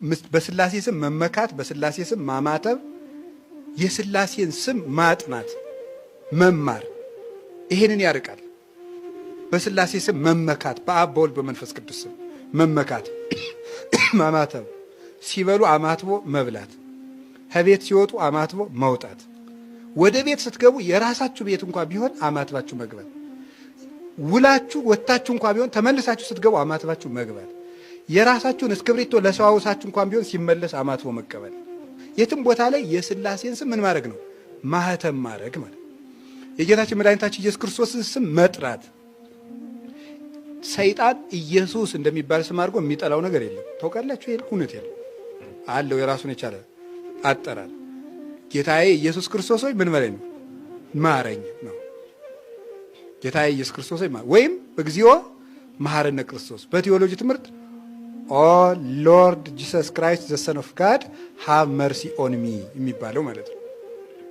በስላሴ ስም መመካት፣ በስላሴ ስም ማማተብ፣ የስላሴን ስም ማጥናት መማር ይሄንን ያርቃል። በስላሴ ስም መመካት፣ በአብ በወልድ በመንፈስ ቅዱስ ስም መመካት፣ ማማተብ፣ ሲበሉ አማትቦ መብላት፣ ከቤት ሲወጡ አማትቦ መውጣት፣ ወደ ቤት ስትገቡ የራሳችሁ ቤት እንኳን ቢሆን አማትባችሁ መግባት፣ ውላችሁ ወጣችሁ እንኳን ቢሆን ተመልሳችሁ ስትገቡ አማትባችሁ መግባት፣ የራሳችሁን እስክብሪቶ ለሰዋውሳችሁ እንኳን ቢሆን ሲመለስ አማትቦ መቀበል። የትም ቦታ ላይ የስላሴን ስም ምን ማድረግ ነው? ማህተም ማድረግ ማለት። የጌታችን መድኃኒታችን ኢየሱስ ክርስቶስን ስም መጥራት። ሰይጣን ኢየሱስ እንደሚባል ስም አድርጎ የሚጠላው ነገር የለም። ታውቃላችሁ? ይሄ እውነት የለም አለው። የራሱን የቻለ አጠራር። ጌታዬ ኢየሱስ ክርስቶስ ሆይ ምን በለኝ ነው? ማረኝ ነው። ጌታዬ ኢየሱስ ክርስቶስ ሆይ ወይም እግዚኦ መሐረነ ክርስቶስ። በቴዎሎጂ ትምህርት ኦ ሎርድ ጂሰስ ክራይስት ዘ ሰን ኦፍ ጋድ ሃቭ መርሲ ኦን ሚ የሚባለው ማለት ነው።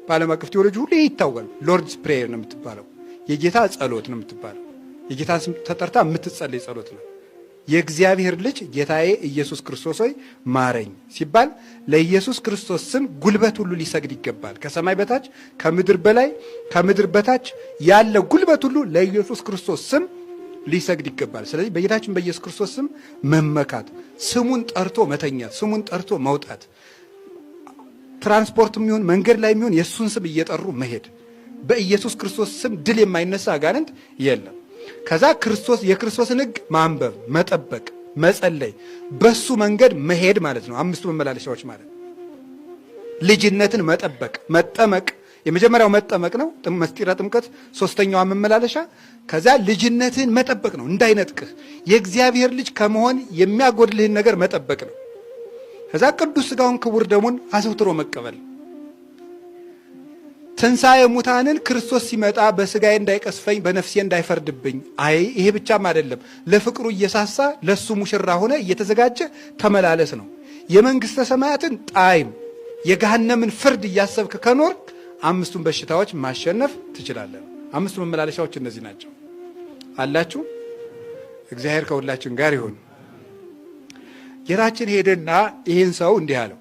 በዓለም አቀፍ ቴዎሎጂ ሁሉ ይታወቃል። ሎርድስ ፕሬየር ነው የምትባለው። የጌታ ጸሎት ነው የምትባለው። የጌታ ስም ተጠርታ የምትጸለይ ጸሎት ነው። የእግዚአብሔር ልጅ ጌታዬ ኢየሱስ ክርስቶስ ሆይ ማረኝ ሲባል ለኢየሱስ ክርስቶስ ስም ጉልበት ሁሉ ሊሰግድ ይገባል። ከሰማይ በታች ከምድር በላይ ከምድር በታች ያለ ጉልበት ሁሉ ለኢየሱስ ክርስቶስ ስም ሊሰግድ ይገባል። ስለዚህ በጌታችን በኢየሱስ ክርስቶስ ስም መመካት፣ ስሙን ጠርቶ መተኛት፣ ስሙን ጠርቶ መውጣት፣ ትራንስፖርት የሚሆን መንገድ ላይ የሚሆን የእሱን ስም እየጠሩ መሄድ። በኢየሱስ ክርስቶስ ስም ድል የማይነሳ አጋንንት የለም። ከዛ የክርስቶስን ሕግ ማንበብ፣ መጠበቅ፣ መጸለይ፣ በሱ መንገድ መሄድ ማለት ነው። አምስቱ መመላለሻዎች ማለት ልጅነትን መጠበቅ፣ መጠመቅ። የመጀመሪያው መጠመቅ ነው፣ ምስጢረ ጥምቀት። ሶስተኛዋ መመላለሻ ከዛ ልጅነትን መጠበቅ ነው፣ እንዳይነጥቅህ የእግዚአብሔር ልጅ ከመሆን የሚያጎድልህን ነገር መጠበቅ ነው። ከዛ ቅዱስ ሥጋውን ክቡር ደሙን አዘውትሮ መቀበል። ትንሣኤ ሙታንን ክርስቶስ ሲመጣ በሥጋዬ እንዳይቀስፈኝ በነፍሴ እንዳይፈርድብኝ። አይ ይሄ ብቻም አይደለም፣ ለፍቅሩ እየሳሳ ለሱ ሙሽራ ሆነ እየተዘጋጀ ተመላለስ ነው። የመንግሥተ ሰማያትን ጣዕም የገሃነምን ፍርድ እያሰብክ ከኖርክ አምስቱን በሽታዎች ማሸነፍ ትችላለህ። አምስቱ መመላለሻዎች እነዚህ ናቸው። አላችሁ። እግዚአብሔር ከሁላችን ጋር ይሁን። ጌታችን ሄደና ይህን ሰው እንዲህ አለው፣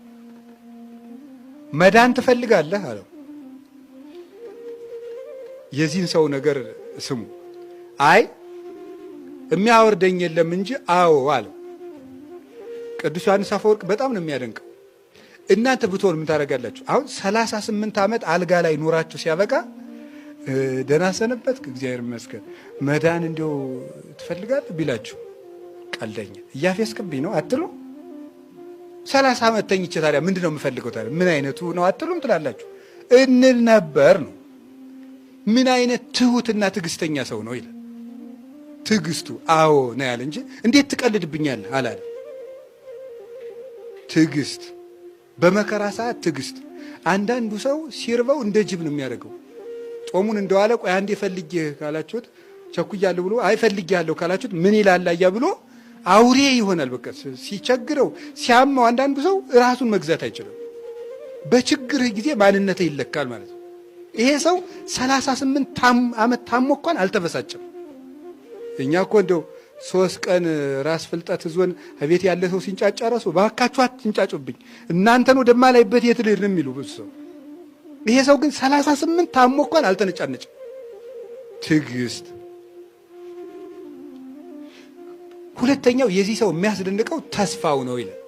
መዳን ትፈልጋለህ አለው። የዚህን ሰው ነገር ስሙ። አይ የሚያወርደኝ የለም እንጂ አዎ አለው። ቅዱስ ዮሐንስ አፈወርቅ በጣም ነው የሚያደንቀው። እናንተ ብትሆን ምን ታደርጋላችሁ? አሁን 38 ዓመት አልጋ ላይ ኖራችሁ ሲያበቃ ደህና ሰነበትክ እግዚአብሔር ይመስገን መዳን እንዲያው ትፈልጋለህ ቢላችሁ ቀልደኛ እያፌስክብኝ ነው አትሉ? 30 ዓመት ተኝቼ ታዲያ ምንድን ነው የምፈልገው ታዲያ ምን አይነቱ ነው አትሉም ትላላችሁ? እንል ነበር ነው። ምን አይነት ትሁትና ትዕግስተኛ ሰው ነው ይላል። ትዕግስቱ አዎ ነው ያለ እንጂ እንዴት ትቀልድብኛለህ አላለ። ትዕግስት፣ በመከራ ሰዓት ትዕግስት። አንዳንዱ ሰው ሲርበው እንደ ጅብ ነው የሚያደርገው። ጾሙን እንደዋለ ቆይ አንዴ ፈልጌ ካላችሁት ቸኩያለሁ ብሎ አይ ፈልጌያለሁ ካላችሁት ምን ይላል አያ ብሎ አውሬ ይሆናል። በቃ ሲቸግረው ሲያማው አንዳንዱ ሰው ራሱን መግዛት አይችልም። በችግርህ ጊዜ ማንነትህ ይለካል ማለት ነው። ይሄ ሰው 38 ዓመት ታሞ እንኳን አልተበሳጨም። እኛ እኮ እንደው 3 ቀን ራስ ፍልጠት ዞን ቤት ያለ ሰው ሲንጫጫ ራሱ ባካችሁ አትንጫጩብኝ እናንተን ወደማላይበት የት ልሄድ ነው የሚሉ ብዙ ሰው። ይሄ ሰው ግን 38 ታሞ እንኳን አልተነጫነጭም። ትዕግስት። ሁለተኛው የዚህ ሰው የሚያስደንቀው ተስፋው ነው ይላል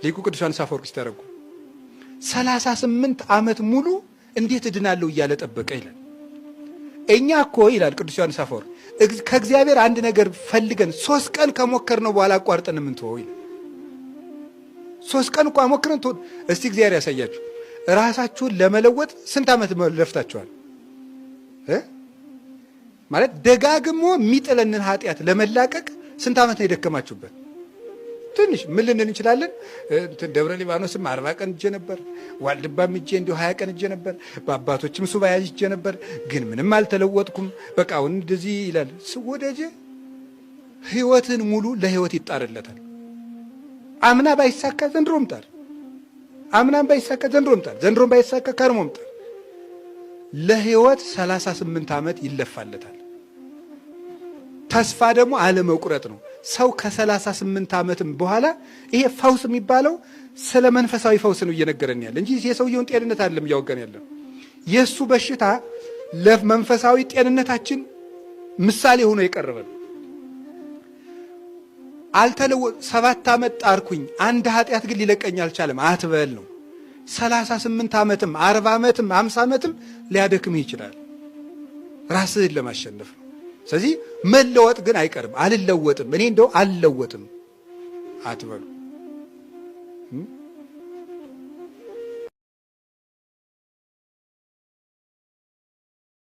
ሊቁ ቅዱስ ዮሐንስ አፈወርቅ ሲተረጉም። 38 ዓመት ሙሉ እንዴት እድናለሁ እያለ ጠበቀ ይላል። እኛ እኮ ይላል ቅዱስ ዮሐንስ አፈወርቅ ከእግዚአብሔር አንድ ነገር ፈልገን 3 ቀን ከሞከርነው በኋላ አቋርጠን የምንተወው ይላል። 3 ቀን እንኳን ሞክረን እስቲ እግዚአብሔር ያሳያችሁ። ራሳችሁን ለመለወጥ ስንት ዓመት ለፍታችኋል? ማለት ደጋግሞ የሚጥለንን ኃጢአት ለመላቀቅ ስንት ዓመት ነው የደከማችሁበት? ትንሽ ምን ልንል እንችላለን? ደብረ ሊባኖስም 40 ቀን እጄ ነበር፣ ዋልድባም እጄ እንዲሁ 20 ቀን እጄ ነበር፣ በአባቶችም ሱባኤ እጄ ነበር፣ ግን ምንም አልተለወጥኩም። በቃ አሁን እንደዚህ ይላል። ወዳጄ ህይወትን ሙሉ ለህይወት ይጣርለታል። አምና ባይሳካ ዘንድሮም ጣር፣ አምናም ባይሳካ ዘንድሮም ጣር፣ ዘንድሮም ባይሳካ ከርሞም ጣር። ለህይወት 38 ዓመት ይለፋለታል። ተስፋ ደግሞ አለመቁረጥ ነው። ሰው ከ38 ዓመትም በኋላ ይሄ ፈውስ የሚባለው ስለ መንፈሳዊ ፈውስ ነው እየነገረን ያለ እንጂ የሰውየውን ጤንነት አይደለም እያወጋን ያለ። የሱ በሽታ ለመንፈሳዊ ጤንነታችን ምሳሌ ሆኖ የቀረበ ነው። 7 ዓመት ጣርኩኝ አንድ ኃጢአት ግን ሊለቀኝ አልቻለም አትበል ነው። 38 ዓመትም 40 ዓመትም 50 ዓመትም ሊያደክምህ ይችላል ራስህን ለማሸነፍ ነው። ስለዚህ መለወጥ ግን አይቀርም። አልለወጥም እኔ እንደው አልለወጥም አትበሉ።